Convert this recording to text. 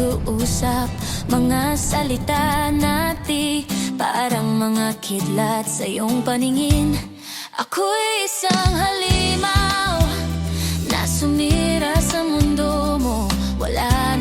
pag-uusap. Mga salita natin parang mga kidlat sa iyong paningin. Ako'y isang halimaw na sumira sa mundo mo. Wala